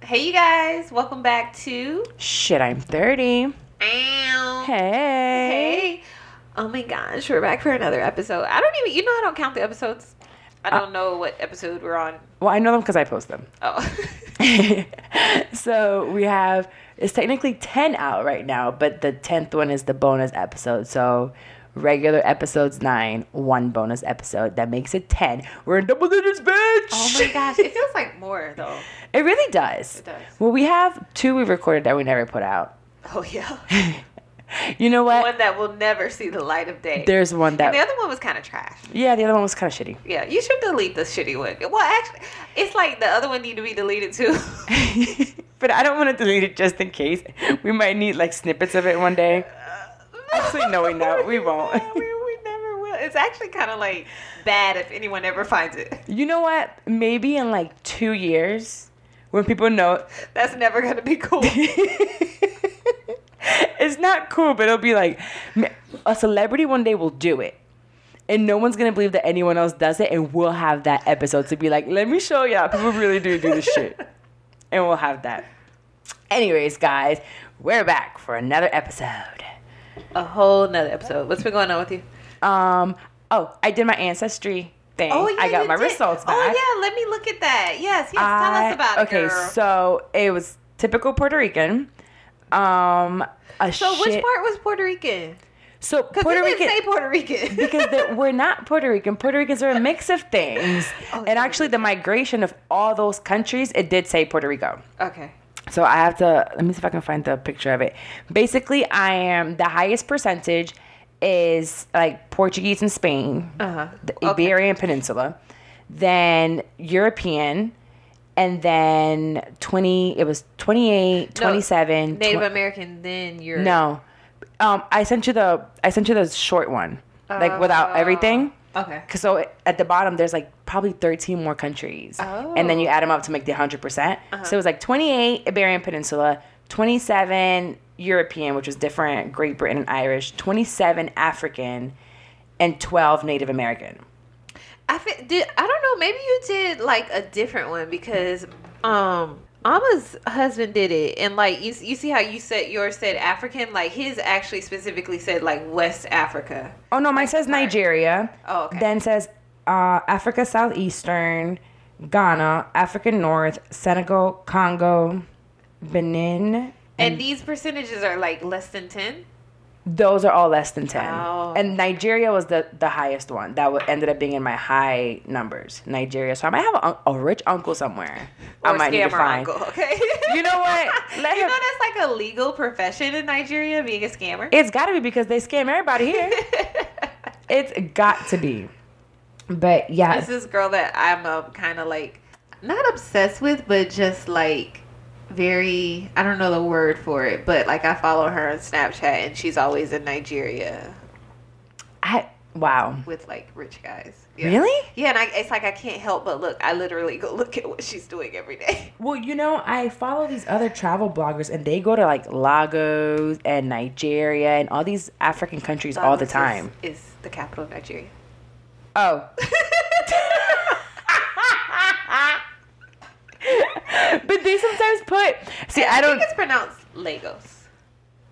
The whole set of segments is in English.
Hey, you guys. Welcome back to... Shit, I'm 30. Ow. Hey. Hey. Oh my gosh, we're back for another episode. I don't count the episodes. I don't know what episode we're on. Well, I know them because I post them. Oh. So it's technically 10 out right now, but the 10th one is the bonus episode. So regular episode's 9, one bonus episode. That makes it 10. We're in double digits, bitch! Oh my gosh, it feels like more though. It really does. It does. Well, we have 2 we recorded that we never put out. Oh yeah. You know what? One that will never see the light of day. There's one that... And the other one was kind of trash. Yeah, the other one was kind of shitty. Yeah, you should delete the shitty one. Well, actually, it's like the other one need to be deleted too. But I don't want to delete it just in case. We might need like snippets of it one day. Actually, no, we won't. we never will. It's actually kind of like bad if anyone ever finds it. You know what? Maybe in like 2 years, when people know... That's never going to be cool. It's not cool, but it'll be like a celebrity one day will do it. And no one's going to believe that anyone else does it. And we'll have that episode to be like, let me show y'all. People really do this shit. And we'll have that. Anyways, guys, we're back for another episode. A whole nother episode. What's been going on with you? Oh, I did my ancestry thing. Oh, yeah, I got you my did. results back. Oh, yeah. Let me look at that. Yes. Tell us about it, Okay, girl. so it was typical Puerto Rican. Which part was Puerto Rican? So Because Puerto they didn't Rican... say Puerto Rican. Because we're not Puerto Rican. Puerto Ricans are a mix of things. Oh, And actually, the migration of all those countries, it did say Puerto Rico. Okay. So I have to... Let me see if I can find the picture of it. Basically, I am... The highest percentage is like Portuguese and Spain. The Iberian Peninsula. Then European... And then 20, it was 28, 27. Native American, then Europe. No. I sent you the short one. Like without everything. Okay. Cause so at the bottom, there's like probably 13 more countries. Oh. And then you add them up to make the 100%. So it was like 28 Iberian Peninsula, 27 European, which was different, Great Britain and Irish, 27 African, and 12 Native American. I don't know. Maybe you did like a different one because Amma's husband did it, and like you see how you said yours said African, like his actually specifically said like West Africa. Oh no, mine says Nigeria. Oh, okay. Then says Africa Southeastern, Ghana, Africa North, Senegal, Congo, Benin. And these percentages are like less than 10. Those are all less than 10. Oh. And Nigeria was the highest one. That ended up being in my high numbers. Nigeria. So I might have a rich uncle somewhere. Or I might need to scammer find. uncle, okay? You know what? You know that's like a legal profession in Nigeria, being a scammer? It's got to be because they scam everybody here. It's got to be. But yeah. This is girl that I'm kind of like, not obsessed with, but just like very, I don't know the word for it, but like I follow her on Snapchat and she's always in Nigeria Wow. with like rich guys. Yeah. Really? Yeah, and it's like I can't help but look. I literally go look at what she's doing every day. Well, you know, I follow these other travel bloggers and they go to like Lagos and Nigeria and all these African countries all the time. Is the capital of Nigeria. Oh. But they sometimes put... See, I don't... think it's pronounced Lagos.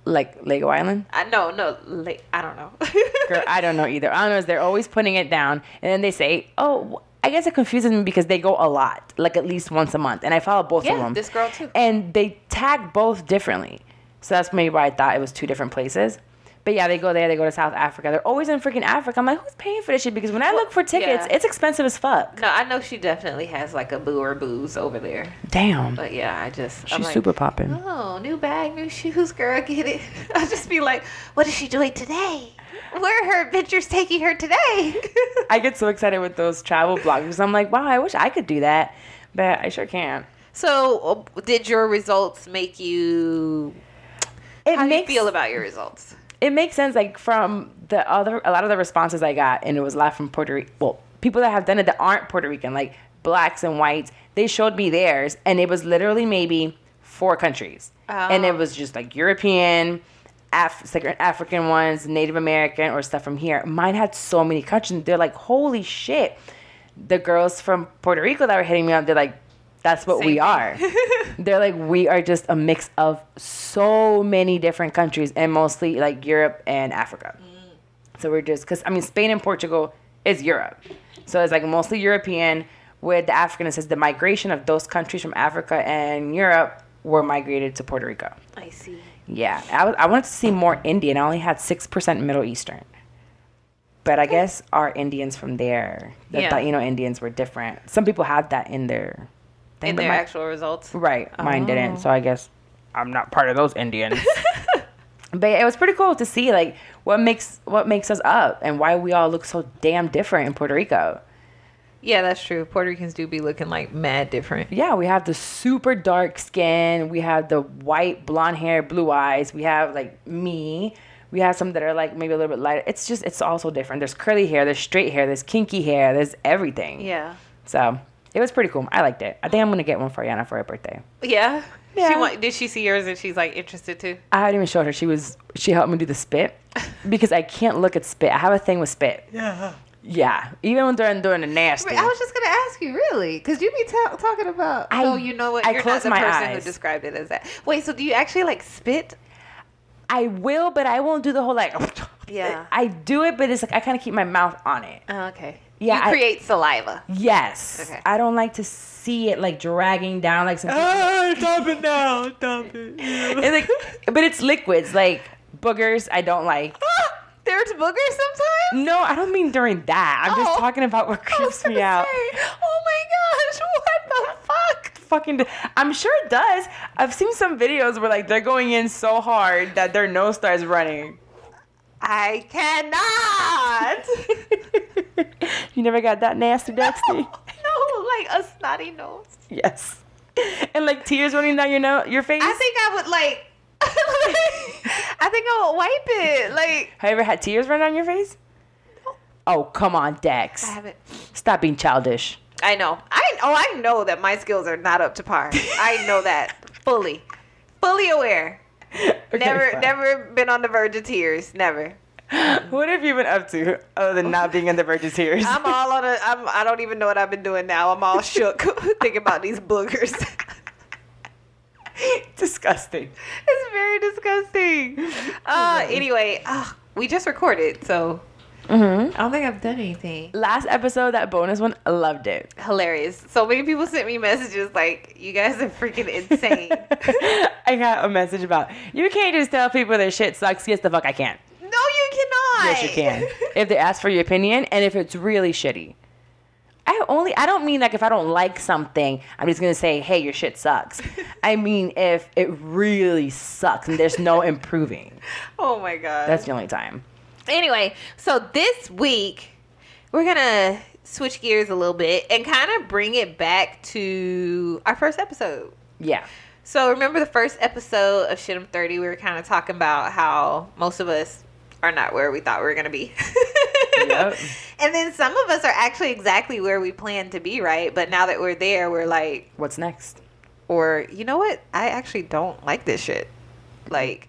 Like Lego Island? I don't know. Girl, I don't know either. All I know is they're always putting it down. And then they say, oh, I guess it confuses me because they go a lot. Like at least once a month. And I follow both of Yeah, them. this girl too. And they tag both differently. So that's maybe why I thought it was 2 different places. But yeah, they go there. They go to South Africa. They're always in freaking Africa. I'm like, who's paying for this shit? Because when I look for tickets, yeah. it's expensive as fuck. No, I know she definitely has like a boo or booze over there. Damn. But yeah, I'm She's like, super popping. oh, new bag, new shoes, girl, get it. I'll just be like, what is she doing today? Where are her adventures taking her today? I get so excited with those travel bloggers. I'm like, wow, I wish I could do that. But I sure can't. So, did your results make you... How do you feel about your results? It makes sense, like, from a lot of the responses I got, and it was a lot from Puerto Rico. Well, people that have done it that aren't Puerto Rican, like blacks and whites, they showed me theirs, and it was literally maybe 4 countries. Oh. And it was just, like, European, African ones, Native American, or stuff from here. Mine had so many countries. They're like, holy shit. The girls from Puerto Rico that were hitting me up, they're like, That's what we are. They're like, we are just a mix of so many different countries, and mostly like Europe and Africa. So we're just, because I mean, Spain and Portugal is Europe. So it's like mostly European, with the African. It says the migration of those countries from Africa and Europe were migrated to Puerto Rico. I see. Yeah. I wanted to see more Indian. I only had 6% Middle Eastern. But I guess our Indians from there, the Taino Indians were different. Some people had that in their thing. In their actual results? Right. Mine didn't. So I guess I'm not part of those Indians. But it was pretty cool to see like what makes us up and why we all look so damn different in Puerto Rico. Yeah, that's true. Puerto Ricans do be looking like mad different. Yeah, we have the super dark skin. We have the white, blonde hair, blue eyes. We have like me. We have some that are like maybe a little bit lighter. It's all so different. There's curly hair, there's straight hair, there's kinky hair, there's everything. Yeah. So it was pretty cool. I liked it. I think I'm going to get one for Yana for her birthday. Yeah? Yeah. Did she see yours and she's like interested too? I hadn't even showed her. She helped me do the spit because I can't look at spit. I have a thing with spit. Yeah. Yeah. Even during the nasty. I was just going to ask you, really? Because you be talking about, you know what? You're not the person who described it as that. Wait, so do you actually like spit? I will, but I won't do the whole like. Yeah. I do it, but it's like I kind of keep my mouth on it. Oh, okay. Yeah. You create saliva. Yes. Okay. I don't like to see it like dragging down like some. Dump it down. Dump it. It's like, but it's liquids like boogers. I don't like. There's boogers sometimes? No, I don't mean during that. I'm just talking about what creeps me out. Oh my gosh, what the fuck? Fucking, I'm sure it does. I've seen some videos where like they're going in so hard that their nose starts running. I cannot. You never got that nasty, Dexty? No, like a snotty nose. Yes. And like tears running down your face? I think I would like, I think I would wipe it. Like, have you ever had tears run down your face? No. Oh, come on, Dex. I haven't. Stop being childish. I know. I know that my skills are not up to par. I know that fully aware. Okay, never been on the verge of tears. Never. What have you been up to other than not being on the verge of tears? I don't even know what I've been doing now. I'm all shook thinking about these boogers. Disgusting. It's very disgusting. Anyway, we just recorded, so I don't think I've done anything. Last episode, that bonus one, I loved it. Hilarious. So many people sent me messages like, you guys are freaking insane. I got a message about, you can't just tell people their shit sucks. Yes, the fuck I can. No, you cannot. Yes, you can. If they ask for your opinion and if it's really shitty. I don't mean like if I don't like something, I'm just going to say, hey, your shit sucks. I mean if it really sucks and there's no improving. Oh my God. That's the only time. Anyway, so this week, we're going to switch gears a little bit and kind of bring it back to our first episode. Yeah. So remember the first episode of Shit I'm 30, we were kind of talking about how most of us are not where we thought we were going to be. Yep. And then some of us are actually exactly where we planned to be, right? But now that we're there, we're like... what's next? Or, you know what? I actually don't like this shit. Like...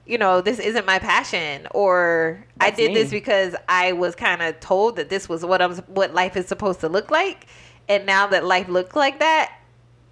you know, this isn't my passion, or that's I did this because I was kind of told that this was what life is supposed to look like, and now that life looks like that,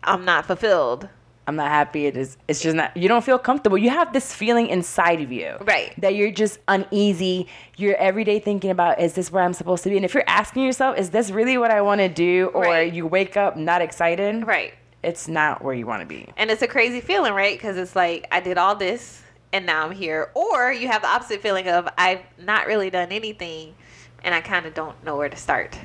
I'm not fulfilled. I'm not happy. It's just not. You don't feel comfortable. You have this feeling inside of you, right? That you're just uneasy. You're every day thinking about, is this where I'm supposed to be? And if you're asking yourself, is this really what I want to do? Or right. You wake up not excited, right? It's not where you want to be, and it's a crazy feeling, right? Because it's like I did all this. And now I'm here. Or you have the opposite feeling of I've not really done anything and I kind of don't know where to start.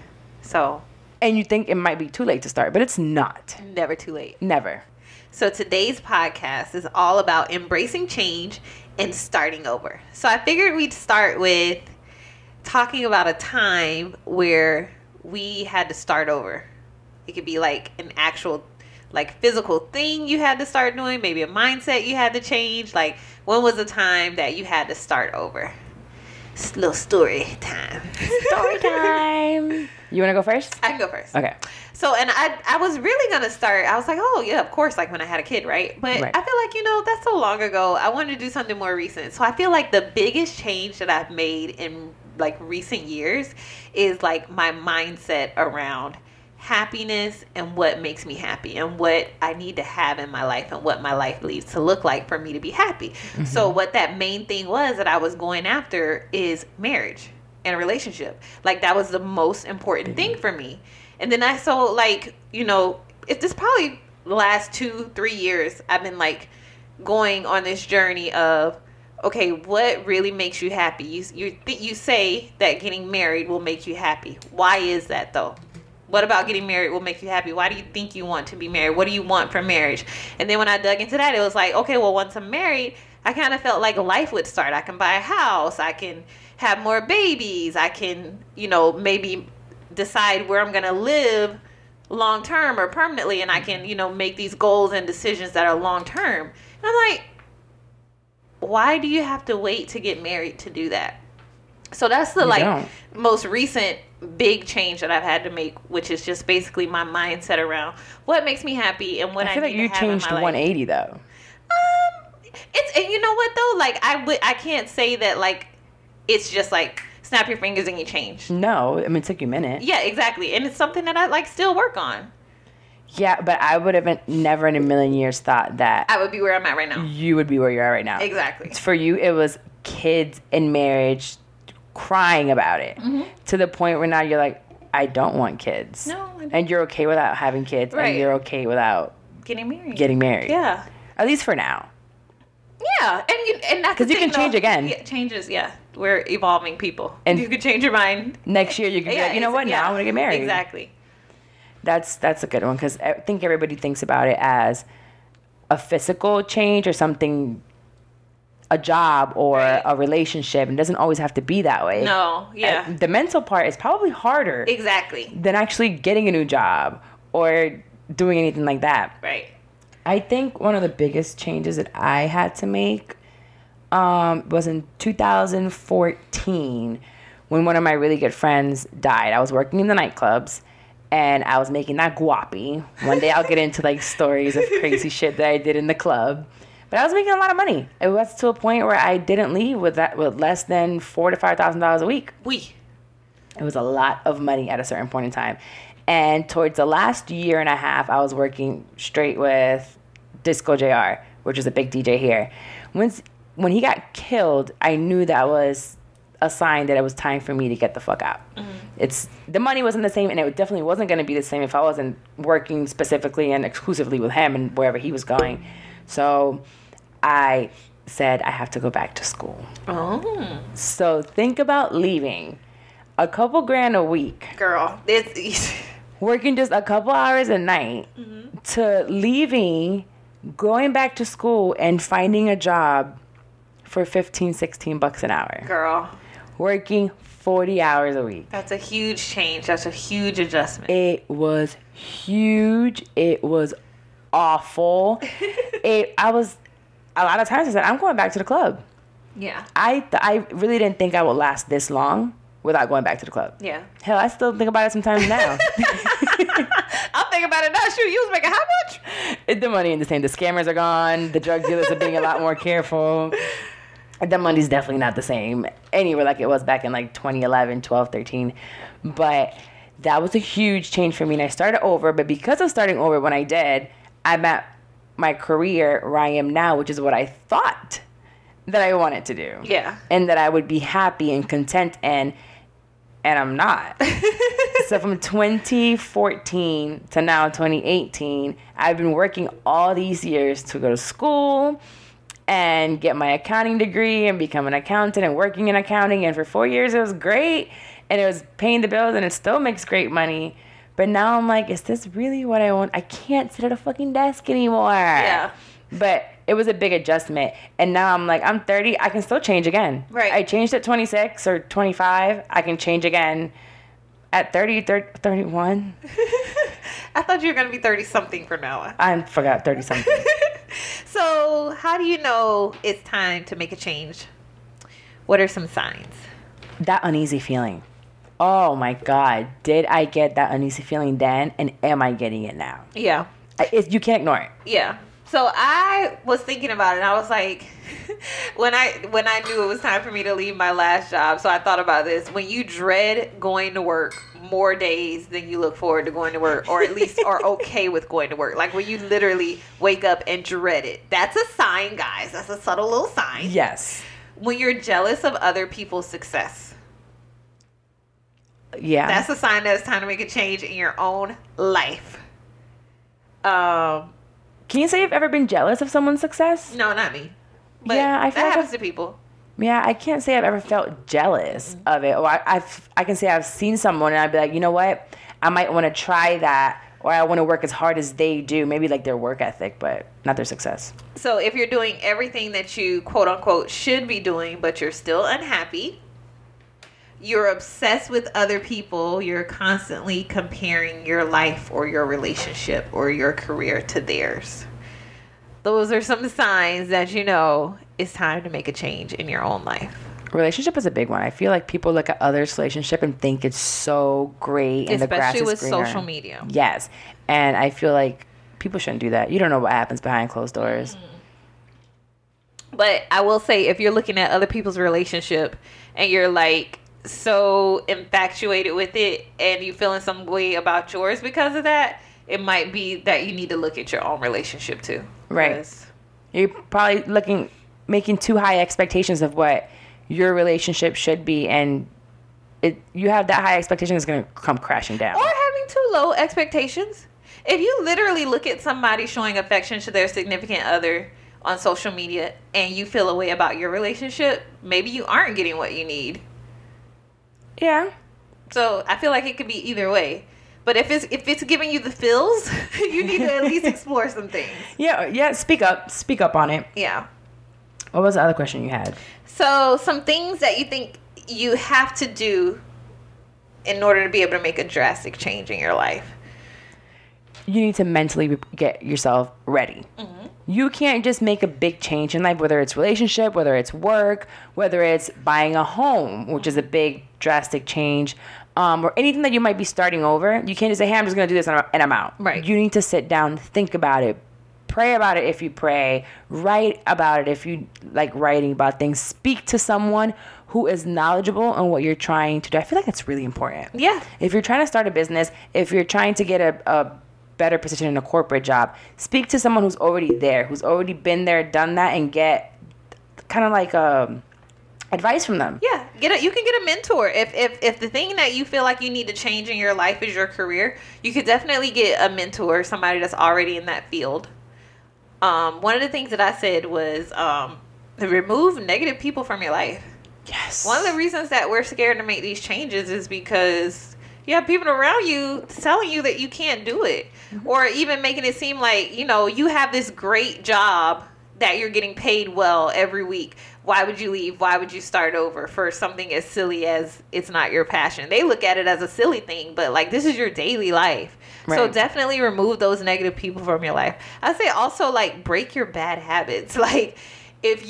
So. And you think it might be too late to start, but it's not. Never too late. Never. So today's podcast is all about embracing change and starting over. So I figured we'd start with talking about a time where we had to start over. It could be like an actual like physical thing you had to start doing, maybe a mindset you had to change. Like, when was the time that you had to start over? It's a little story time. Story time. You want to go first? I can go first. Okay. So, and I was really going to start, I was like, oh yeah, of course, like when I had a kid, right? But right. I feel like, you know, that's so long ago. I wanted to do something more recent. So I feel like the biggest change that I've made in like recent years is like my mindset around happiness and what makes me happy and what I need to have in my life and what my life needs to look like for me to be happy. So what that main thing was that I was going after is marriage and a relationship. Like, that was the most important thing for me. And then it's this probably the last 2-3 years I've been like going on this journey of, okay, what really makes you happy? You say that getting married will make you happy. Why is that though? What about getting married will make you happy? Why do you think you want to be married? What do you want from marriage? And then when I dug into that, it was like, okay, well, once I'm married, I kind of felt like life would start. I can buy a house. I can have more babies. I can, maybe decide where I'm going to live long term or permanently. And I can, make these goals and decisions that are long term. And I'm like, why do you have to wait to get married to do that? So that's the most recent big change that I've had to make, which is just basically my mindset around what makes me happy and what I feel like you changed 180 though. And you know what though, like I can't say that like it's just like snap your fingers and you change. No, I mean, it took you a minute. Yeah, exactly, and it's something that I like still work on. Yeah, but I would have never in a million years thought that I would be where I'm at right now. You would be where you're at right now. Exactly. For you, it was kids and marriage, crying about it to the point where now you're like, I don't want kids. No, I don't. And you're okay without having kids, right. And you're okay without getting married. Yeah, at least for now. Yeah, and that's because you can change again. Yeah, changes. Yeah, we're evolving people, and you can change your mind. Next year, you can be like, you know what? Now I want to get married. Exactly. That's a good one because I think everybody thinks about it as a physical change or something. A job or a relationship, and it doesn't always have to be that way. No, yeah. The mental part is probably harder. Exactly. Than actually getting a new job or doing anything like that. Right. I think one of the biggest changes that I had to make was in 2014 when one of my really good friends died. I was working in the nightclubs and I was making that guapi. One day I'll get into like stories of crazy shit that I did in the club. But I was making a lot of money. It was to a point where I didn't leave with less than $4,000 to $5,000 a week. It was a lot of money at a certain point in time. And towards the last year and a half, I was working straight with Disco JR, which is a big DJ here. When he got killed, I knew that was a sign that it was time for me to get the fuck out. The money wasn't the same, and it definitely wasn't going to be the same if I wasn't working specifically and exclusively with him and wherever he was going. So I said I have to go back to school. Oh. So think about leaving a couple grand a week. Girl, it's easy. Working just a couple hours a night to leaving, going back to school and finding a job for $15-$16 an hour. Girl. Working 40 hours a week. That's a huge change. That's a huge adjustment. It was huge. It was awful. I was a lot of times I said, I'm going back to the club. Yeah. I really didn't think I would last this long without going back to the club. Yeah. Hell, I still think about it sometimes now. I'll think about it now. Shoot, you was making how much? The money ain't the same. The scammers are gone. The drug dealers are being a lot more careful. The money's definitely not the same anywhere like it was back in like 2011, 12, 13. But that was a huge change for me. And I started over. But because of starting over when I did, I'm at my career where I am now, which is what I thought that I wanted to do. Yeah. And that I would be happy and content in. And I'm not. So from 2014 to now 2018, I've been working all these years to go to school and get my accounting degree and become an accountant and working in accounting. And for 4 years, it was great. And it was paying the bills and it still makes great money. But now I'm like, is this really what I want? I can't sit at a fucking desk anymore. Yeah. But it was a big adjustment. And now I'm like, I'm 30. I can still change again. Right. I changed at 26 or 25. I can change again at 30, 31. I thought you were going to be 30-something from now on. I forgot 30-something. So how do you know it's time to make a change? What are some signs? That uneasy feeling. Oh, my God. Did I get that uneasy feeling then? And am I getting it now? Yeah. You can't ignore it. Yeah. So I was thinking about it, and I was like, when I knew it was time for me to leave my last job, so I thought about this. When you dread going to work more days than you look forward to going to work, or at least are okay with going to work, like when you literally wake up and dread it, that's a sign, guys. That's a subtle little sign. Yes. When you're jealous of other people's success. Yeah. That's a sign that it's time to make a change in your own life. Can you say you've ever been jealous of someone's success? No, not me. But Yeah, I feel that like happens to people. Yeah, I can't say I've ever felt jealous of it. Or I can say I've seen someone and I'd be like, you know what? I might want to try that, or I want to work as hard as they do. Maybe like their work ethic, but not their success. So if you're doing everything that you quote unquote should be doing, but you're still unhappy, you're obsessed with other people, you're constantly comparing your life or your relationship or your career to theirs. Those are some signs that you know it's time to make a change in your own life. Relationship is a big one. I feel like people look at others' relationship and think it's so great and the grass Especially is with greener. social media. Yes. And I feel like people shouldn't do that. You don't know what happens behind closed doors. But I will say, if you're looking at other people's relationship and you're like so infatuated with it and you feeling some way about yours because of that, it might be that you need to look at your own relationship too. Right. 'Cause You're probably making too high expectations of what your relationship should be, and you have that high expectation is going to come crashing down. Or having too low expectations. If you literally look at somebody showing affection to their significant other on social media and you feel a way about your relationship, maybe you aren't getting what you need. Yeah. So I feel like it could be either way. But if it's giving you the feels, you need to at least explore some things. Yeah. Speak up on it. Yeah. What was the other question you had? So some things that you think you have to do in order to be able to make a drastic change in your life. You need to mentally get yourself ready. Mm-hmm. You can't just make a big change in life, whether it's relationship, whether it's work, whether it's buying a home, which is a big drastic change, or anything that you might be starting over. You can't just say, hey, I'm just going to do this and I'm out. Right. You need to sit down, think about it, pray about it if you pray, write about it if you like writing about things, speak to someone who is knowledgeable on what you're trying to do. I feel like it's really important. Yeah. If you're trying to start a business, if you're trying to get a better position in a corporate job, speak to someone who's already there, who's already been there, done that, and get kind of like advice from them. Yeah, you can get a mentor. If the thing that you feel like you need to change in your life is your career, you could definitely get a mentor, somebody that's already in that field. One of the things that I said was to remove negative people from your life. Yes. One of the reasons that we're scared to make these changes is because you have people around you telling you that you can't do it. Mm-hmm. Or even making it seem like, you have this great job that you're getting paid well every week. Why would you leave? Why would you start over for something as silly as it's not your passion? They look at it as a silly thing, but like this is your daily life. Right. So definitely remove those negative people from your life. I'd say also like break your bad habits. Like if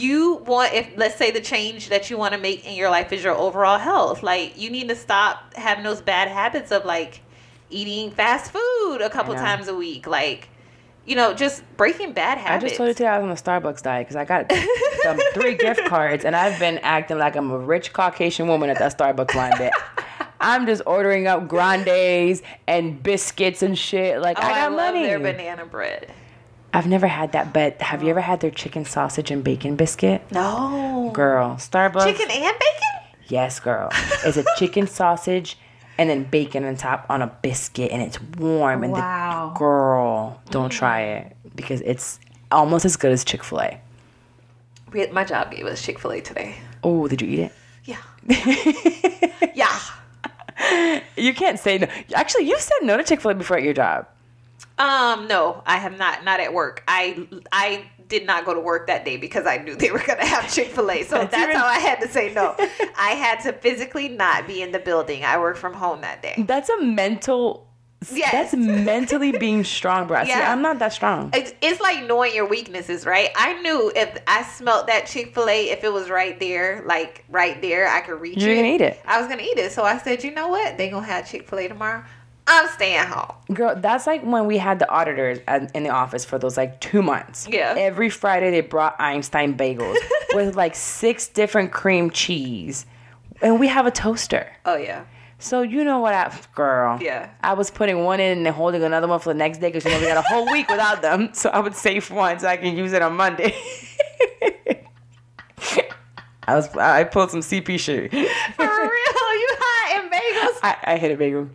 let's say the change that you want to make in your life is your overall health, like you need to stop having those bad habits of like eating fast food a couple times a week. Like, just breaking bad habits. I just told you today I was on a Starbucks diet because I got 3 gift cards and I've been acting like I'm a rich Caucasian woman at that Starbucks line there. I'm just ordering up grandes and biscuits and shit. Like, I got money. I love their banana bread. I've never had that, but have you ever had their chicken sausage and bacon biscuit? No. Girl, Starbucks. Chicken and bacon? Yes, girl. It's a chicken sausage and then bacon on top on a biscuit, and it's warm. And girl, don't try it because it's almost as good as Chick-fil-A. My job gave us Chick-fil-A today. Oh, did you eat it? Yeah. Yeah. You can't say no. Actually, you said no to Chick-fil-A before at your job. No, I have not at work. I did not go to work that day because I knew they were going to have Chick-fil-A. So that's how I had to say no. I had to physically not be in the building. I worked from home that day. That's a mental... Yes. That's mentally being strong, bro. Yeah. See, I'm not that strong. It's like knowing your weaknesses, right? I knew if I smelled that Chick-fil-A, if it was right there, I could reach it. You're going to eat it. I was going to eat it. So I said, you know what? They're going to have Chick-fil-A tomorrow. I'm staying home. Girl, that's like when we had the auditors in the office for those like 2 months. Yeah. Every Friday they brought Einstein bagels with like 6 different cream cheese. And we have a toaster. Oh, yeah. So you know what, girl. Yeah. I was putting one in and then holding another one for the next day because we got a whole week without them. So I would save one so I can use it on Monday. I pulled some CP shit. For real? You hot in bagels? I hit a bagel.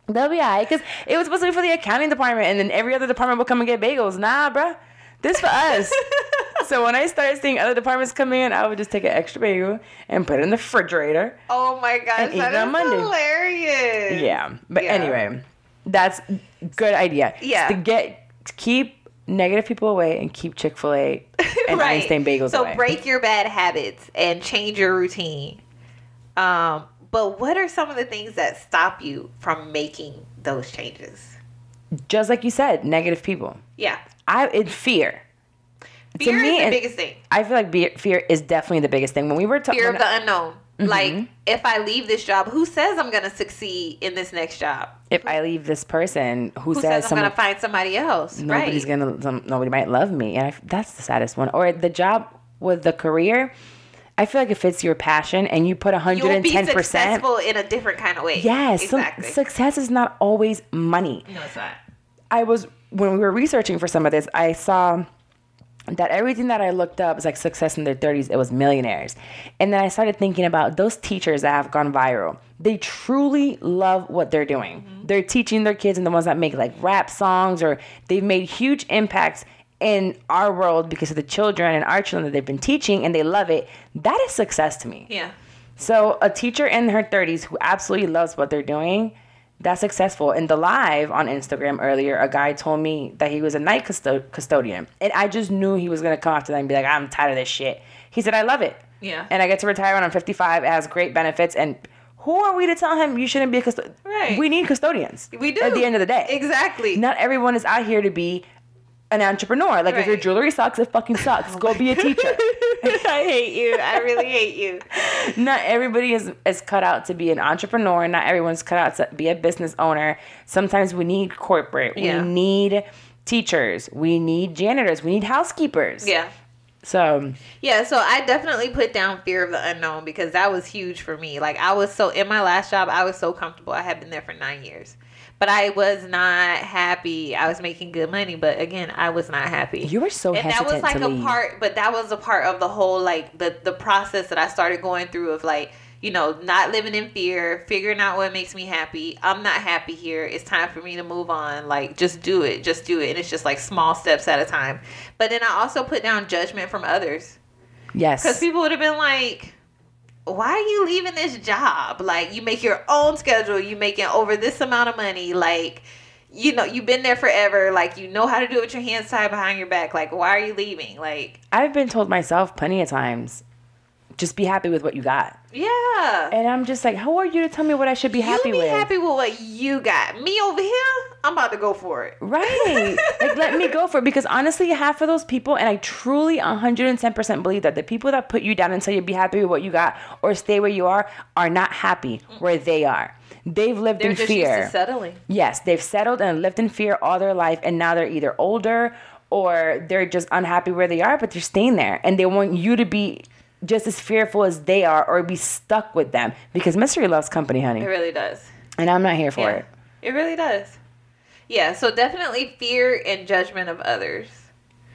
They'll be alright because it was supposed to be for the accounting department and then every other department would come and get bagels. Nah, bruh. This for us. So when I started seeing other departments come in, I would just take an extra bagel and put it in the refrigerator. Oh my gosh, eat that it on is Monday. hilarious. Yeah. But anyway, that's good idea. Yeah. To keep negative people away and keep Chick-fil-A and Right. Einstein bagels away. So break your bad habits and change your routine. But what are some of the things that stop you from making those changes? Just like you said, negative people. Yeah. Fear. Fear is the biggest thing. I feel like fear is definitely the biggest thing. When we were talking, Fear of the unknown. Mm-hmm. Like, if I leave this job, who says I'm going to succeed in this next job? If I leave this person, who says I'm going to find somebody else? Nobody's right. Nobody might love me, and that's the saddest one. Or the job with the career. I feel like if it's your passion and you put 110%, you'll be successful in a different kind of way. Yes, exactly. Success is not always money. No, it's not. When we were researching for some of this, I saw that everything that I looked up was like success in their 30s. It was millionaires. And then I started thinking about those teachers that have gone viral. They truly love what they're doing. Mm-hmm. They're teaching their kids and the ones that make like rap songs, or they've made huge impacts in our world because of the children and our children that they've been teaching, and they love it. That is success to me. Yeah. So a teacher in her 30s who absolutely loves what they're doing, that's successful. In the live on Instagram earlier, a guy told me that he was a night custodian. And I just knew he was going to come after that and be like, I'm tired of this shit. He said, I love it. Yeah. And I get to retire when I'm 55. It has great benefits. And who are we to tell him you shouldn't be a custodian? Right. We need custodians. We do. At the end of the day. Exactly. Not everyone is out here to be an entrepreneur. Like, if your jewelry sucks, it fucking sucks. Go be a teacher. I hate you. I really hate you. Not everybody is cut out to be an entrepreneur. Not everyone's cut out to be a business owner. Sometimes we need corporate. Yeah. We need teachers. We need janitors. We need housekeepers. Yeah. So I definitely put down fear of the unknown because that was huge for me. Like, in my last job, I was so comfortable. I had been there for 9 years. But I was not happy. I was making good money, but again, I was not happy. You were so hesitant to leave. And that was like a part, but that was a part of the whole, like, the process that I started going through of, like, you know, not living in fear, figuring out what makes me happy. I'm not happy here. It's time for me to move on. Like, just do it. Just do it. And it's just, like, small steps at a time. But then I also put down judgment from others. Yes. Because people would have been like, why are you leaving this job? Like, you make your own schedule. You making over this amount of money. Like, you know, you've been there forever. Like, you know how to do it with your hands tied behind your back. Like, why are you leaving? Like, I've been told myself plenty of times, just be happy with what you got. yeah. And I'm just like, who are you to tell me what I should be happy with? You be happy with what you got. Me over here, I'm about to go for it. Right. Like, let me go for it. Because honestly, half of those people, and I truly 110% believe that the people that put you down and tell you be happy with what you got or stay where you are not happy where they are. They've lived in They're just fear. used to settling. Yes, they've settled and lived in fear all their life, and now they're either older or they're just unhappy where they are, but they're staying there. And they want you to be just as fearful as they are or be stuck with them, because mystery loves company, honey. It really does. And I'm not here for it. It really does. Yeah, so definitely fear and judgment of others.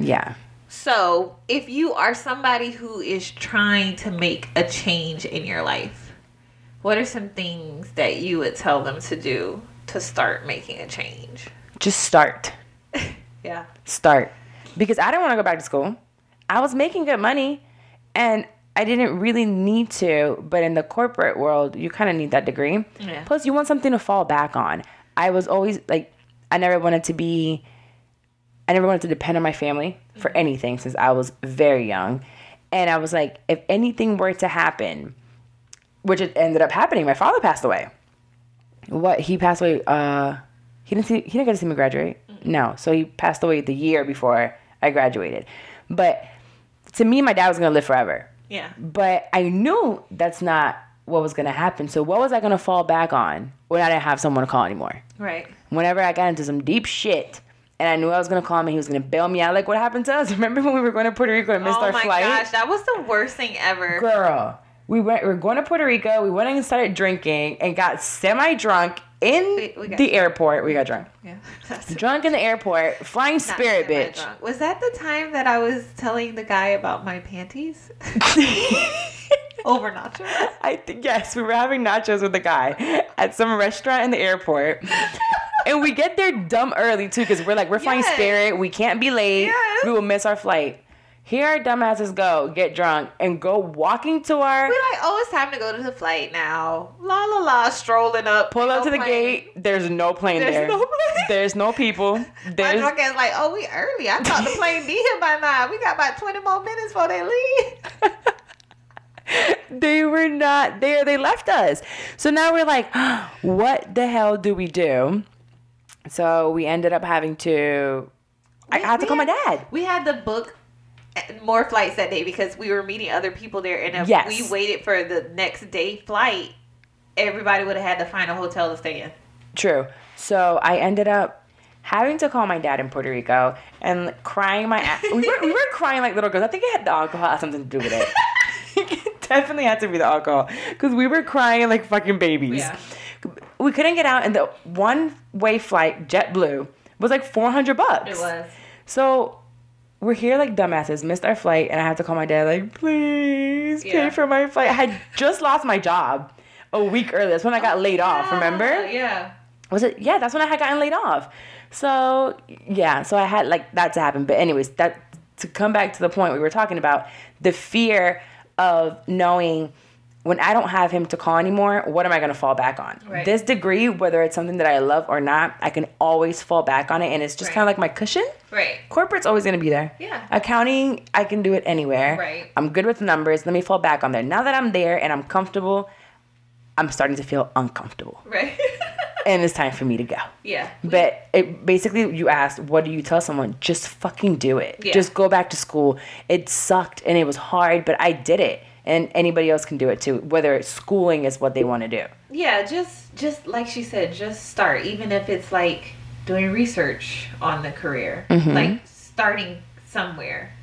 Yeah. So if you are somebody who is trying to make a change in your life, what are some things that you would tell them to do to start making a change? Just start. Yeah. Start. Because I didn't want to go back to school. I was making good money and I didn't really need to, but in the corporate world, you kind of need that degree. Yeah. Plus, you want something to fall back on. I was always like, I never wanted to depend on my family for anything since I was very young. And I was like, if anything were to happen, which it ended up happening, my father passed away. He passed away, he didn't get to see me graduate. No. So he passed away the year before I graduated. But to me, my dad was going to live forever. Yeah. But I knew that's not what was going to happen. So what was I going to fall back on when I didn't have someone to call anymore? Right. Whenever I got into some deep shit and I knew I was going to call him and he was going to bail me out, like what happened to us? Remember when we were going to Puerto Rico and missed our flight? Oh my gosh, that was the worst thing ever. Girl, we were going to Puerto Rico. We went and started drinking and got semi-drunk in the airport. We got drunk. Yeah. Drunk in the airport, flying Spirit, bitch. Drunk. Was that the time that I was telling the guy about my panties? Over nachos? I think, yes, we were having nachos with the guy at some restaurant in the airport. And we get there dumb early, too, because we're flying Spirit. We can't be late. Yes. We will miss our flight. Here our dumbasses go, get drunk, and go walking to our... We're like, oh, it's time to go to the flight now. La, la, la, strolling up. Pull up to the gate. There's no plane there. No plane. There's no people. My drunk ass like, oh, we early. I thought the plane be here by now. We got about 20 more minutes before they leave. They were not there. They left us. So now we're like, what the hell do we do? So we ended up having to... I had to call my dad. We had to book more flights that day because we were meeting other people there. And if we waited for the next day flight, everybody would have had to find a hotel to stay in. True. So I ended up having to call my dad in Puerto Rico and crying my ass. We were crying like little girls. I think the alcohol had something to do with it. It definitely had to be the alcohol because we were crying like fucking babies. Yeah. We couldn't get out, and the one-way flight, JetBlue, was like $400. It was. So we're here like dumbasses, missed our flight, and I had to call my dad like, please pay for my flight. I had just lost my job a week earlier. That's when I got laid off, remember? Yeah. Was it? Yeah, that's when I had gotten laid off. So, yeah, so I had like that to happen. But anyways, that to come back to the point we were talking about, the fear of knowing when I don't have him to call anymore, what am I going to fall back on? Right. This degree, whether it's something that I love or not, I can always fall back on it. And it's just kind of like my cushion. Right. Corporate's always going to be there. Yeah. Accounting, I can do it anywhere. Right. I'm good with numbers. Let me fall back on there. Now that I'm there and I'm comfortable, I'm starting to feel uncomfortable. Right. And it's time for me to go. Yeah. But basically, you asked, what do you tell someone? Just fucking do it. Yeah. Just go back to school. It sucked and it was hard, but I did it. And anybody else can do it too, whether it's schooling is what they want to do. Yeah, just like she said, just start. Even if it's like doing research on the career, like starting somewhere.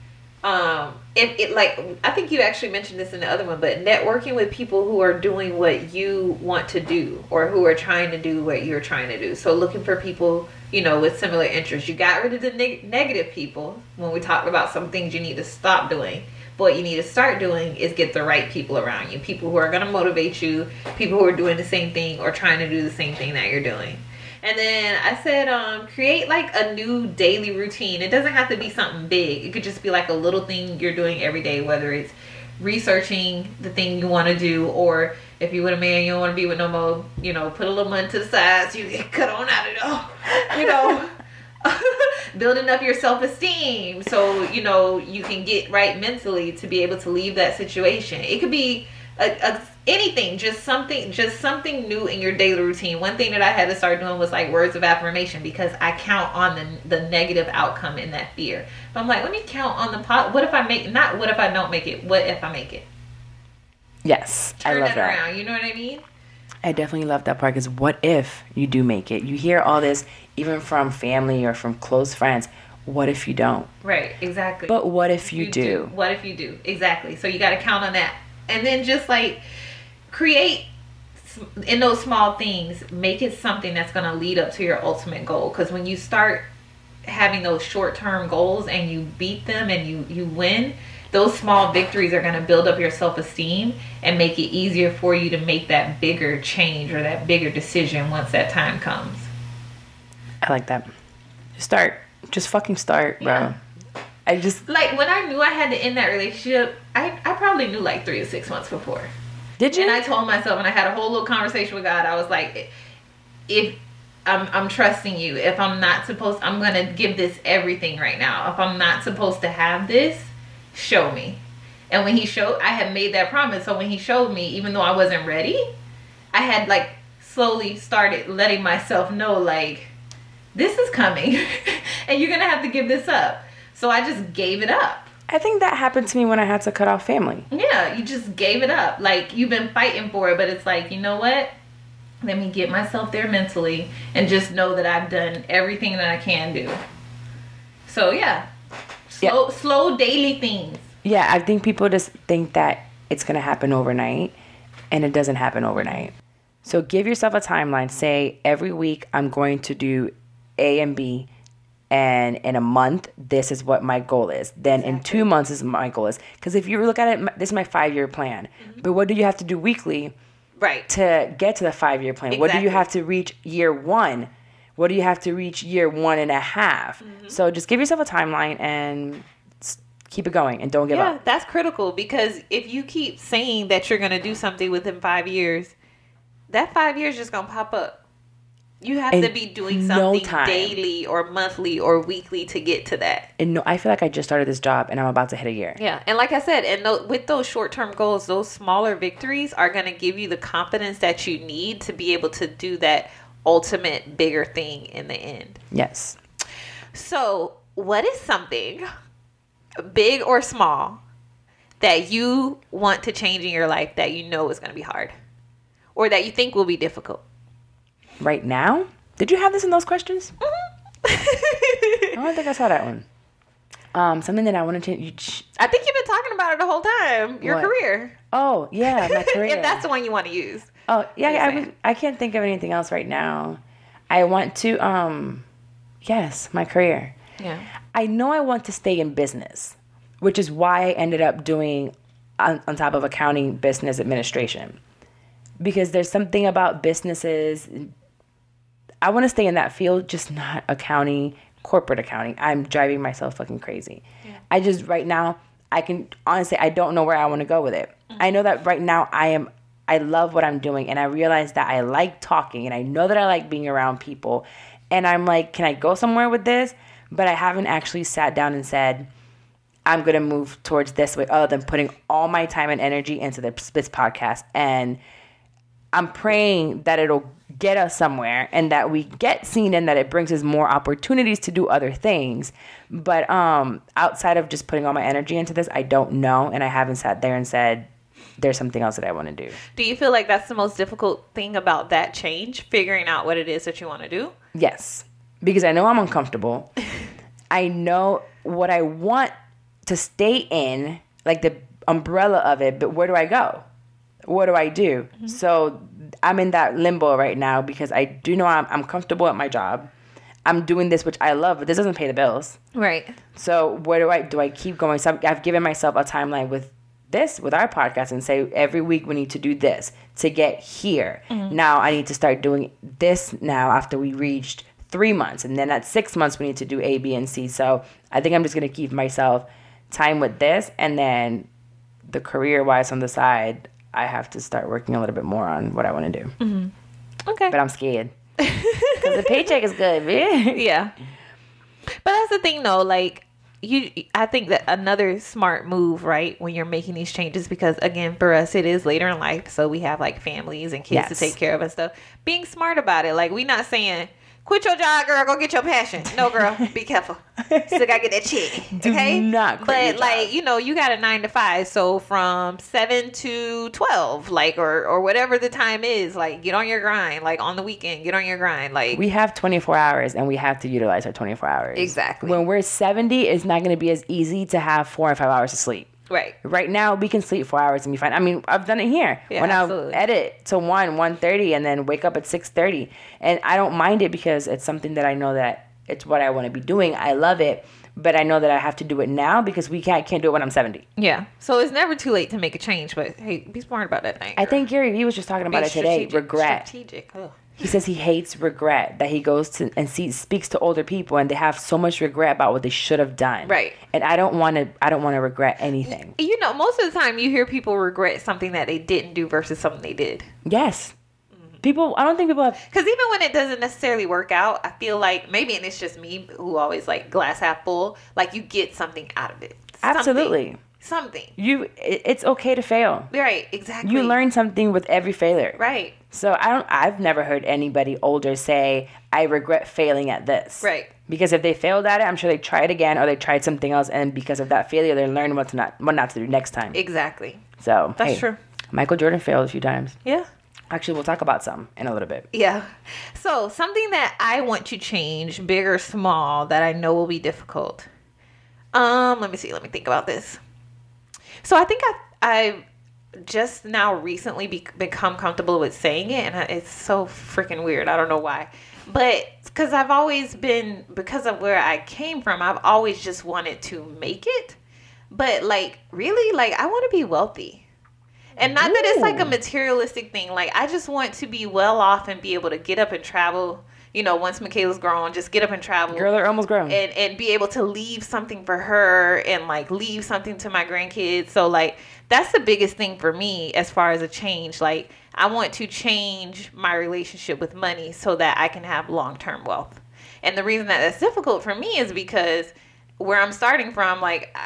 I think you actually mentioned this in the other one, but networking with people who are doing what you want to do or who are trying to do what you're trying to do. So looking for people, with similar interests. You got rid of the negative people when we talked about some things you need to stop doing. But what you need to start doing is get the right people around you. People who are going to motivate you. People who are doing the same thing or trying to do the same thing that you're doing. And then I said, create like a new daily routine. It doesn't have to be something big. It could just be like a little thing you're doing every day, whether it's researching the thing you want to do, or if you're with a man you don't want to be with no more, put a little money to the side so you can cut on out of it. Building up your self-esteem so you can get right mentally to be able to leave that situation. It could be anything, just something new in your daily routine. One thing that I had to start doing was like words of affirmation, because I count on the negative outcome in that fear. But I'm like, let me count on the what if I make, not what if I don't make it, what if I make it? Yes, Turn I love that around. You know what I mean? I definitely love that part, because what if you do make it? You hear all this even from family or from close friends. What if you don't? Right, exactly. But what if you do? What if you do? Exactly. So you got to count on that. And then just like create in those small things, make it something that's going to lead up to your ultimate goal. Because when you start having those short-term goals and you beat them and you win, those small victories are going to build up your self-esteem and make it easier for you to make that bigger change or that bigger decision once that time comes. I like that. Start. Just fucking start, bro. Yeah. I just... Like, when I knew I had to end that relationship, I probably knew like 3 to 6 months before. Did you? And I told myself, and I had a whole little conversation with God. I was like, if I'm trusting you. If I'm not supposed... I'm going to give this everything right now. If I'm not supposed to have this, show me. And when he showed... I had made that promise. So when he showed me, even though I wasn't ready, I had like slowly started letting myself know, like, this is coming. And you're going to have to give this up. So I just gave it up. I think that happened to me when I had to cut off family. Yeah, you just gave it up. Like, you've been fighting for it, but it's like, you know what? Let me get myself there mentally and just know that I've done everything that I can do. So, yeah. Slow daily things. Yeah, I think people just think that it's going to happen overnight, and it doesn't happen overnight. So give yourself a timeline. Say, every week I'm going to do A and B, and in a month, this is what my goal is. Then in 2 months, this is my goal is. Because if you look at it, this is my 5-year plan. Mm-hmm. But what do you have to do weekly to get to the 5-year plan? Exactly. What do you have to reach year 1? What do you have to reach year 1.5? Mm-hmm. So just give yourself a timeline and keep it going and don't give up. Yeah, that's critical, because if you keep saying that you're going to do something within 5 years, that 5 years is just going to pop up. You have to be doing something daily or monthly or weekly to get to that. And I feel like I just started this job and I'm about to hit a year. Yeah. And like I said, and with those short-term goals, those smaller victories are going to give you the confidence that you need to be able to do that ultimate bigger thing in the end. Yes. So what is something, big or small, that you want to change in your life that you know is going to be hard or that you think will be difficult? Right now? Did you have this in those questions? I don't think I saw that one. Something that I want to change. I think you've been talking about it the whole time. Your career. Oh, yeah, my career. If that's the one you want to use. Oh, yeah, I can't think of anything else right now. I want to, yes, my career. Yeah. I know I want to stay in business, which is why I ended up doing, on top of accounting, business administration. Because there's something about businesses. I want to stay in that field, just not accounting, corporate accounting. I'm driving myself fucking crazy. Yeah. I just, right now, I can, honestly, I don't know where I want to go with it. Mm-hmm. I know that right now I love what I'm doing, and I realize that I like talking, and I know that I like being around people. And I'm like, can I go somewhere with this? But I haven't actually sat down and said, I'm going to move towards this way, other than putting all my time and energy into this podcast. And I'm praying that it'll get us somewhere and that we get seen and that it brings us more opportunities to do other things. But outside of just putting all my energy into this, I don't know. And I haven't sat there and said, there's something else that I want to do. Do you feel like that's the most difficult thing about that change, figuring out what it is that you want to do? Yes, because I know I'm uncomfortable. I know what I want to stay in, like the umbrella of it, but where do I go? What do I do? Mm-hmm. So I'm in that limbo right now because I do know I'm comfortable at my job. I'm doing this, which I love, but this doesn't pay the bills. Right. So where do I keep going? So I've given myself a timeline with our podcast, and say every week we need to do this to get here. Mm-hmm. Now I need to start doing this now after we reached 3 months. And then at 6 months, we need to do A, B, and C. So I think I'm just going to keep myself time with this. And then the career-wise on the side, I have to start working a little bit more on what I want to do. Mm-hmm. Okay. But I'm scared. Because the paycheck is good, man. Yeah. But that's the thing, though. Like, I think that another smart move, right, when you're making these changes, because again, for us, it is later in life. So we have like families and kids to take care of and stuff. Being smart about it. Like, we're not saying, quit your job, girl, go get your passion. No, girl, be careful. Still gotta get that check. Okay? Do not quit your job. Like, you got a 9 to 5. So from 7 to 12, like, or whatever the time is, like, get on your grind. Like, on the weekend, get on your grind. Like, we have 24 hours and we have to utilize our 24 hours. Exactly. When we're 70, it's not going to be as easy to have 4 or 5 hours of sleep. Right. Right now, we can sleep 4 hours and be fine. I mean, I've done it here. Yeah, when absolutely. I edit to 1:30, and then wake up at 6:30. And I don't mind it because it's something that I know that it's what I want to be doing. I love it. But I know that I have to do it now because we can't do it when I'm 70. Yeah. So it's never too late to make a change. But, hey, be smart about that thing. I think Gary Vee was just talking about it today. Regret. Strategic. Ugh. He says he hates regret, that he goes to and speaks to older people and they have so much regret about what they should have done. Right. And I don't want to regret anything. Most of the time you hear people regret something that they didn't do versus something they did. Yes. I don't think people have. Because even when it doesn't necessarily work out, I feel like maybe, and it's just me who always like glass half full, like you get something out of it. Absolutely. Something. It's okay to fail. Right, exactly. You learn something with every failure. Right. So I've never heard anybody older say, I regret failing at this. Right. Because if they failed at it, I'm sure they tried again or they tried something else, and because of that failure, they learned what not to do next time. Exactly. So that's true. Michael Jordan failed a few times. Yeah. Actually, we'll talk about some in a little bit. Yeah. So something that I want to change, big or small, that I know will be difficult. Let me see. Let me think about this. So I think I've just now recently become comfortable with saying it, and it's so freaking weird. I don't know why. But because I've always been, because of where I came from, I've always just wanted to make it. But like, really, like, I want to be wealthy. And not that it's like a materialistic thing. Like, I just want to be well off and be able to get up and travel. You know, once Michaela's grown, just get up and travel. Girl, they're almost grown. And be able to leave something for her and like leave something to my grandkids. So like, that's the biggest thing for me as far as a change. Like, I want to change my relationship with money so that I can have long-term wealth. And the reason that that's difficult for me is because where I'm starting from, like,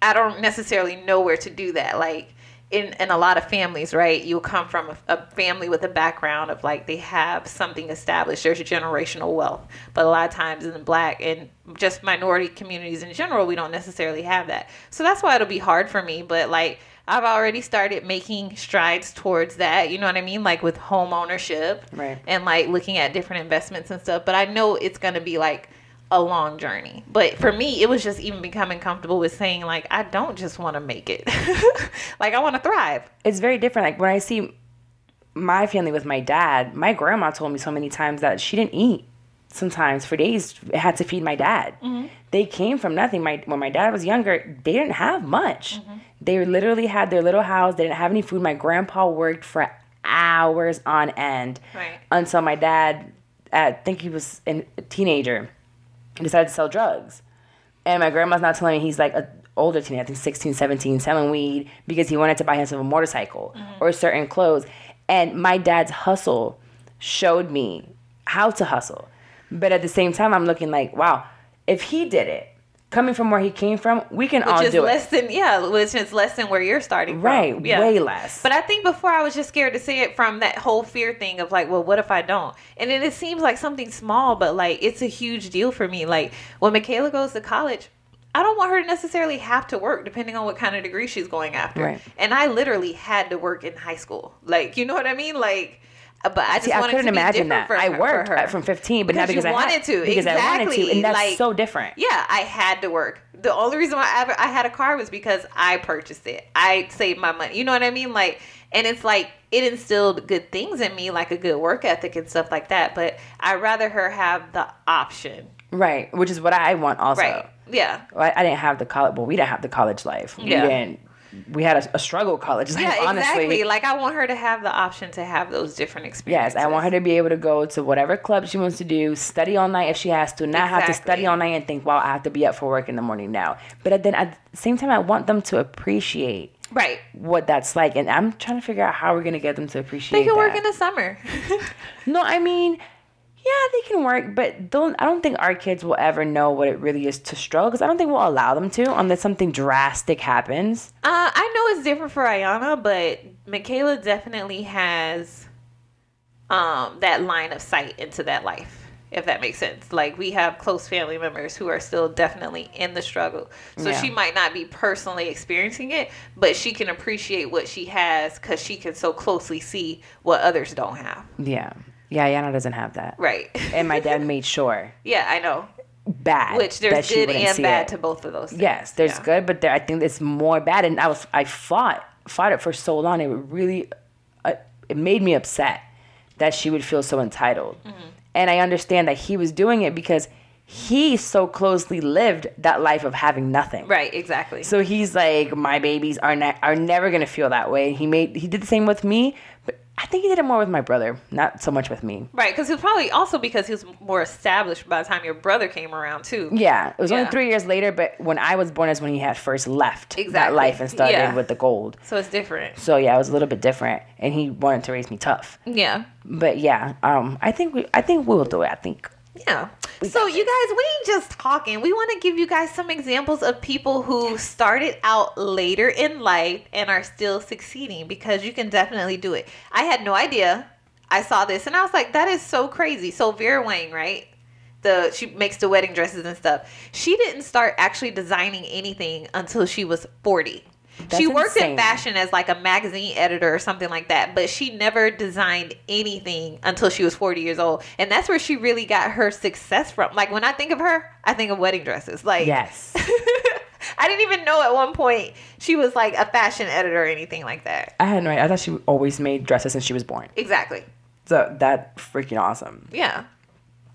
I don't necessarily know where to do that. Like, in a lot of families, right, you'll come from a family with a background of like they have something established. There's generational wealth. But a lot of times in the Black and just minority communities in general, we don't necessarily have that. So that's why it'll be hard for me. But like, I've already started making strides towards that. You know what I mean? Like with home ownership, right, and like looking at different investments and stuff. But I know it's going to be like a long journey. But for me, it was just even becoming comfortable with saying like, I don't just want to make it. Like, I want to thrive. It's very different. Like when I see my family with my dad, my grandma told me so many times that she didn't eat sometimes for days. Had to feed my dad. Mm-hmm. They came from nothing. When my dad was younger, they didn't have much. Mm-hmm. They literally had their little house. They didn't have any food. My grandpa worked for hours on end, right, until my dad, I think he was a teenager, decided to sell drugs. And my grandma's not telling me he's like an older teenager, I think 16, 17, selling weed because he wanted to buy himself a motorcycle, mm-hmm, or certain clothes. And my dad's hustle showed me how to hustle. But at the same time, I'm looking like, wow, if he did it, coming from where he came from, we can all do it. Which is less than where you're starting from. Right, yeah, way less. But I think before I was just scared to say it from that whole fear thing of like, well, what if I don't? And then it seems like something small, but like it's a huge deal for me. Like when Michaela goes to college, I don't want her to necessarily have to work depending on what kind of degree she's going after. Right. And I literally had to work in high school. Like, you know what I mean? Like, but I just wanted couldn't to be imagine that. For I her, worked from 15, but not because I wanted to. Because exactly. I wanted to, and that's like, so different. Yeah, I had to work. The only reason why I had a car was because I purchased it. I saved my money. You know what I mean? Like, and it's like it instilled good things in me, like a good work ethic and stuff like that. But I'd rather her have the option. Right, which is what I want also. Right. Yeah. Well, I didn't have the college. Well, we didn't have the college life. Yeah. We had a struggle college life, yeah, honestly. Exactly. Like, I want her to have the option to have those different experiences. Yes, I want her to be able to go to whatever club she wants to do, study all night if she has to, not have to study all night and think, wow, I have to be up for work in the morning now. But then at the same time, I want them to appreciate right what that's like. And I'm trying to figure out how we're going to get them to appreciate that. They can work in the summer. No, I mean... yeah, they can work, but I don't think our kids will ever know what it really is to struggle, because I don't think we'll allow them to unless something drastic happens. I know it's different for Ayana, but Michaela definitely has that line of sight into that life, if that makes sense. Like, we have close family members who are still definitely in the struggle. So she might not be personally experiencing it, but she can appreciate what she has because she can so closely see what others don't have. Yeah. Yeah, Yana doesn't have that. Right. And my dad made sure. Yeah, I know. Bad. Which there's good and bad to both of those things. Yes, there's good, but I think it's more bad. And I fought it for so long. It really, it made me upset that she would feel so entitled. Mm-hmm. And I understand that he was doing it because he so closely lived that life of having nothing. Right, exactly. So he's like, my babies are never going to feel that way. He did the same with me, but I think he did it more with my brother, not so much with me. Right, because he was probably also because he was more established by the time your brother came around, too. Yeah, it was only 3 years later, but when I was born is when he had first left that life and started with the gold. So it's different. So, yeah, it was a little bit different, and he wanted to raise me tough. Yeah. But, yeah, I think we will do it. I think Yeah. So you guys, we ain't just talking. We want to give you guys some examples of people who started out later in life and are still succeeding, because you can definitely do it. I had no idea. I saw this and I was like, that is so crazy. So Vera Wang, right? She makes the wedding dresses and stuff. She didn't start actually designing anything until she was 40. She worked in fashion as like a magazine editor or something like that, but she never designed anything until she was 40 years old. And that's where she really got her success from. Like, when I think of her, I think of wedding dresses. Like, yes. I didn't even know at one point she was like a fashion editor or anything like that. I had no idea. I thought she always made dresses since she was born. Exactly. So that's freaking awesome. Yeah.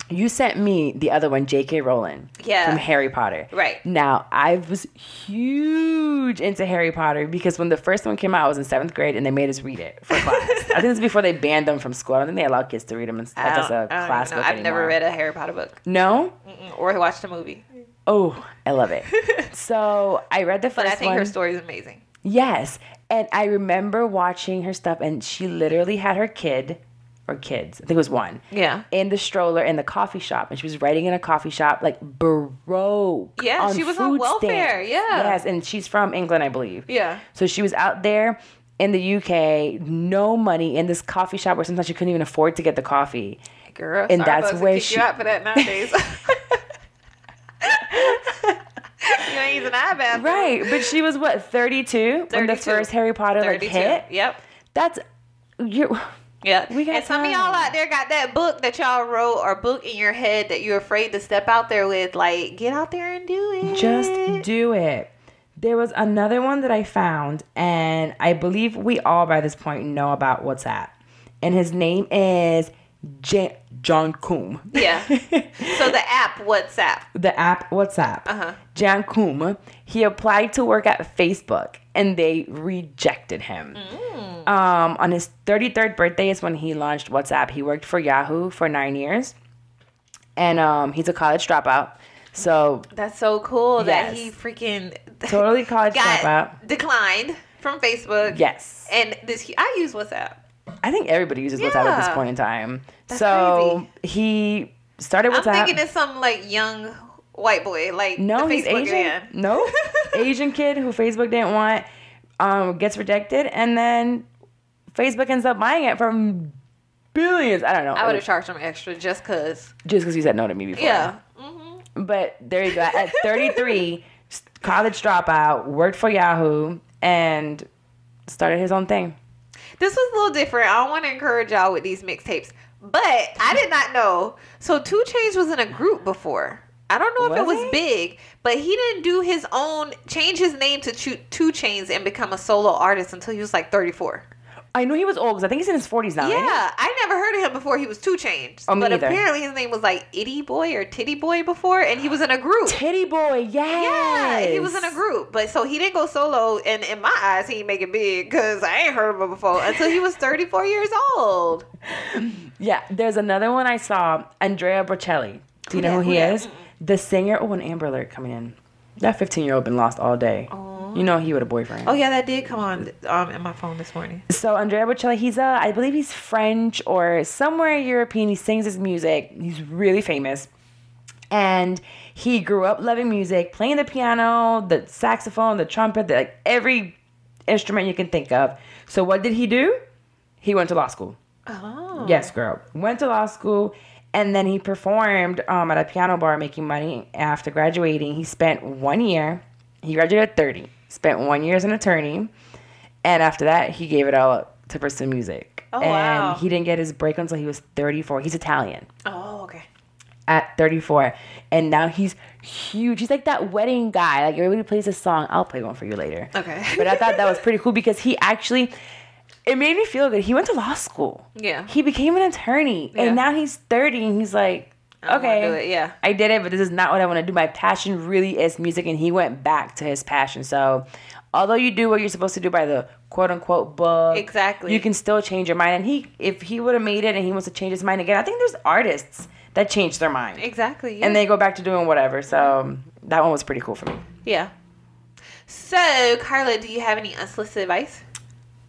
You sent me the other one, J.K. Rowling. Yeah. From Harry Potter. Right. Now, I was huge into Harry Potter because when the first one came out, I was in 7th grade and they made us read it for class. I think it's before they banned them from school. I don't think they allow kids to read them as a class book I've anymore. never read a Harry Potter book. No? Or watched a movie. Oh, I love it. So I read the first one. But I think her story is amazing. Yes. And I remember watching her stuff, and she literally had her kid, or kids, I think it was one, yeah, in the stroller in the coffee shop. And she was writing in a coffee shop, like, broke. Yeah, she was on welfare. Yeah. Yes, and she's from England, I believe. Yeah. So she was out there in the UK, no money, in this coffee shop where sometimes she couldn't even afford to get the coffee. Girl, and that's where she... you out for that nowadays. You ain't using iPad. Right, but she was, what, 32? When the first Harry Potter, like, hit? Yep. That's... Yeah, and some of y'all out there got that book that y'all wrote or book in your head that you're afraid to step out there with. Like, get out there and do it. Just do it. There was another one that I found, and I believe we all by this point know about WhatsApp. And his name is John Coombe. Yeah. So the app WhatsApp. The app WhatsApp. Uh-huh. John Coombe. He applied to work at Facebook, and they rejected him. On his 33rd birthday is when he launched WhatsApp. He worked for Yahoo for 9 years, and he's a college dropout. So that's so cool that he freaking totally college dropout. Declined from Facebook. Yes, and I use WhatsApp. I think everybody uses WhatsApp at this point in time. That's so crazy. He started WhatsApp. I'm thinking it's some like young white boy, like no, the he's Facebook Asian. man. No, Asian kid who Facebook didn't want, gets rejected, and then Facebook ends up buying it for billions. I don't know. I would have charged him extra just because you said no to me before. Yeah. Mm-hmm. But there you go. At 33, college dropout, worked for Yahoo, and started his own thing. This was a little different. I don't want to encourage y'all with these mixtapes, but I did not know. So 2 Chainz was in a group before. I don't know if it was big, but he didn't do his own, change his name to 2 Chainz and become a solo artist until he was like 34. I knew he was old because I think he's in his 40s now. Yeah, right? I never heard of him before he was 2 Chainz. Oh, me but either. Apparently his name was like Itty Boy or Titty Boy before, and he was in a group. Titty Boy, yes. Yeah, he was in a group. But so he didn't go solo, and in my eyes, he didn't make it big because I ain't heard of him before until he was 34 years old. Yeah, there's another one I saw, Andrea Bocelli. Do you know who he is? The singer. Oh, an Amber Alert coming in. That 15-year-old been lost all day. Oh. You know he with a boyfriend. Oh, yeah, that did come on in my phone this morning. So Andrea Bocelli, he's I believe he's French or somewhere European. He sings his music. He's really famous. And he grew up loving music, playing the piano, the saxophone, the trumpet, like every instrument you can think of. So what did he do? He went to law school. Oh. Yes, girl. Went to law school. And then he performed at a piano bar making money after graduating. He spent 1 year. He graduated at 30. Spent 1 year as an attorney. And after that, he gave it all up to pursue music. Oh, and wow. he didn't get his break until he was 34. He's Italian. Oh, okay. At 34. And now he's huge. He's like that wedding guy. Like, everybody plays a song. I'll play one for you later. Okay. But I thought that was pretty cool because he actually... It made me feel good. He went to law school. Yeah. He became an attorney. Yeah. And now he's 30 and he's like, okay, do it. Yeah. I did it, but this is not what I want to do. My passion really is music. And he went back to his passion. So although you do what you're supposed to do by the quote unquote book, exactly, you can still change your mind. And if he would have made it and he wants to change his mind again, I think there's artists that change their mind. Exactly. Yeah. And they go back to doing whatever. So that one was pretty cool for me. Yeah. So, Carla, do you have any unsolicited advice?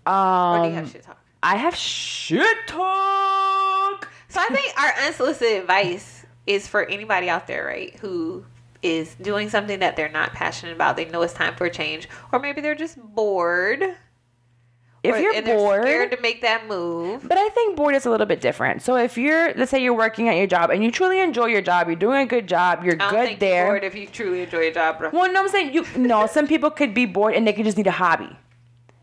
Or do you have shit talk? I have shit talk. So I think our unsolicited advice is for anybody out there, right, who is doing something that they're not passionate about. They know it's time for a change, or maybe they're just bored. If you're bored, scared to make that move. But I think bored is a little bit different. So if let's say you're working at your job and you truly enjoy your job, you're doing a good job, you're good there. You're bored if you truly enjoy your job, bro. Well, no, I'm saying some people could be bored and they could just need a hobby.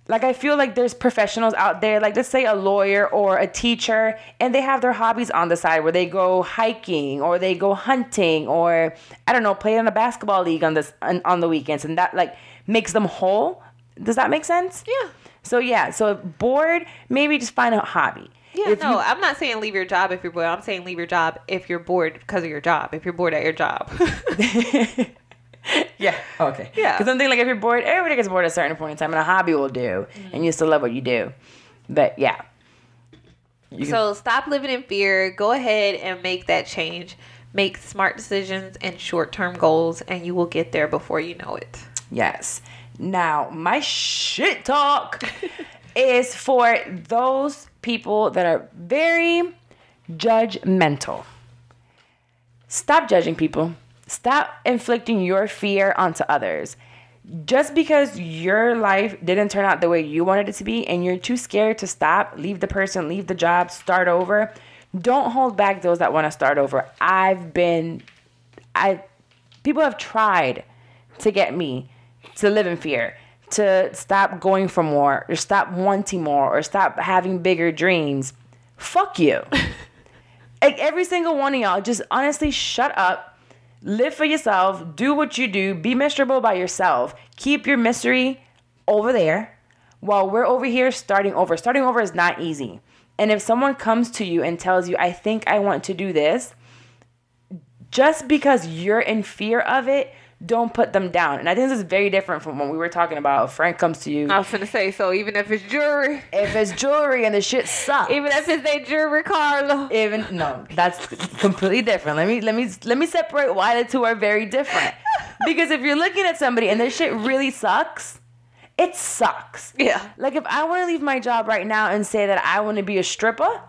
Like, I feel like there's professionals out there, like, let's say a lawyer or a teacher, and they have their hobbies on the side where they go hiking or they go hunting or, I don't know, play in a basketball league on the weekends, and that, like, makes them whole. Does that make sense? Yeah. So, yeah. So, if bored, maybe just find a hobby. Yeah, I'm not saying leave your job if you're bored. I'm saying leave your job if you're bored because of your job, if you're bored at your job. Yeah. Okay. Yeah. Because I'm thinking, like, if you're bored, everybody gets bored at a certain point in time, and a hobby will do, and you still love what you do. But yeah. So stop living in fear. Go ahead and make that change. Make smart decisions and short-term goals, and you will get there before you know it. Yes. Now, my shit talk is for those people that are very judgmental. Stop judging people. Stop inflicting your fear onto others. Just because your life didn't turn out the way you wanted it to be and you're too scared to stop, leave the person, leave the job, start over, don't hold back those that want to start over. People have tried to get me to live in fear, to stop going for more, or stop wanting more, or stop having bigger dreams. Fuck you. Like, every single one of y'all, just honestly shut up. Live for yourself. Do what you do. Be miserable by yourself. Keep your misery over there while we're over here starting over. Starting over is not easy. And if someone comes to you and tells you, I think I want to do this, just because you're in fear of it, don't put them down. And I think this is very different from when we were talking about a friend comes to you. I was going to say, so even if it's jewelry. If it's jewelry and the shit sucks. Even if it's a jewelry, Carla. No, that's completely different. Let me separate why the two are very different. Because if you're looking at somebody and their shit really sucks, it sucks. Yeah. Like, if I want to leave my job right now and say that I want to be a stripper,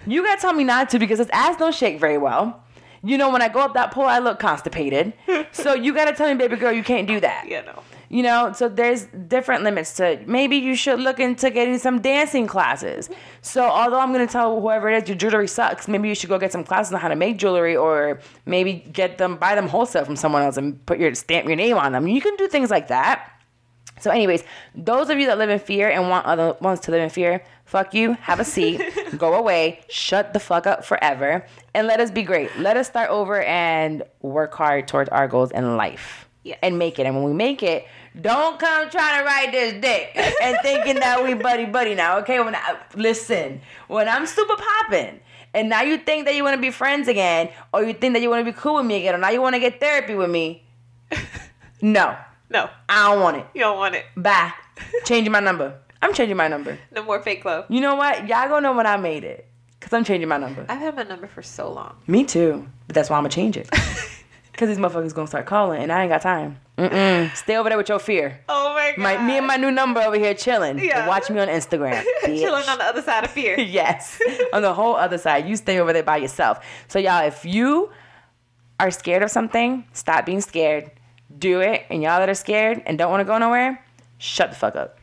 you got to tell me not to, because his ass don't shake very well. You know, when I go up that pole, I look constipated. So you got to tell me, baby girl, you can't do that. Yeah, no. You know, so there's different limits to, maybe you should look into getting some dancing classes. So although I'm going to tell whoever it is your jewelry sucks, maybe you should go get some classes on how to make jewelry, or maybe buy them wholesale from someone else and stamp your name on them. You can do things like that. So anyways, those of you that live in fear and want other ones to live in fear, fuck you, have a seat, go away, shut the fuck up forever, and let us be great. Let us start over and work hard towards our goals in life. Yes. And make it. And when we make it, don't come trying to ride this dick and thinking that we buddy now, okay? Listen, when I'm super popping, and now you think that you want to be friends again, or you think that you want to be cool with me again, or now you want to get therapy with me, no. No. I don't want it. You don't want it. Bye. Changing my number. I'm changing my number. No more fake love. You know what? Y'all gonna know when I made it. Because I'm changing my number. I've had my number for so long. Me too. But that's why I'm gonna change it. Because these motherfuckers gonna start calling and I ain't got time. Stay over there with your fear. Oh my God. Me and my new number over here chilling. Yeah. Watch me on Instagram. Chilling on the other side of fear. Yes. On the whole other side. You stay over there by yourself. So y'all, if you are scared of something, stop being scared. Do it. And y'all that are scared and don't want to go nowhere, shut the fuck up.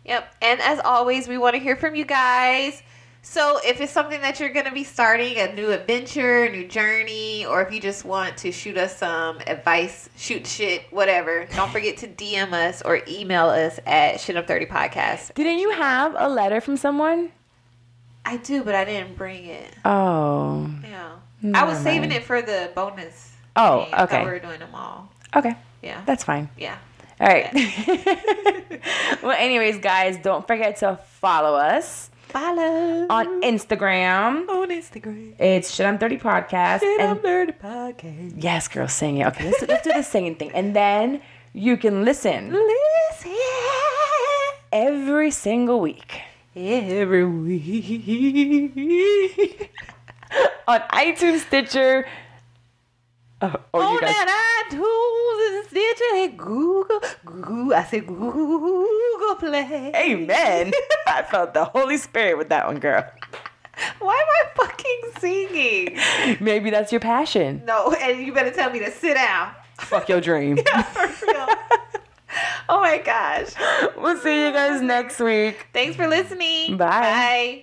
Yep. And as always, we want to hear from you guys. So if it's something that you're going to be starting, a new adventure, a new journey, or if you just want to shoot us some advice, shoot shit, whatever, don't forget to DM us or email us at shitup30podcast. Didn't you have a letter from someone? I do, but I didn't bring it. Oh. Yeah. I was saving it for the bonus. Oh, thing. I okay. thought we were doing them all. Okay. Yeah. That's fine. Yeah. All right. Well, anyways, guys, don't forget to follow us. Follow. On Instagram. On Instagram. It's Shit I'm 30 Podcast. Shit I'm 30 Podcast. Yes, girl, sing it. Okay, let's do the singing thing. And then you can listen. Listen. Every single week. Every week. On iTunes, Stitcher. On that iTunes and Stitcher and Google. I said Google Play. Amen. I felt the Holy Spirit with that one, girl. Why am I fucking fucking singing. Maybe that's your passion. No, and you better tell me to sit down. Fuck your dream. Yeah, for real. Oh my gosh. We'll see you guys next week. Thanks for listening. Bye. Bye.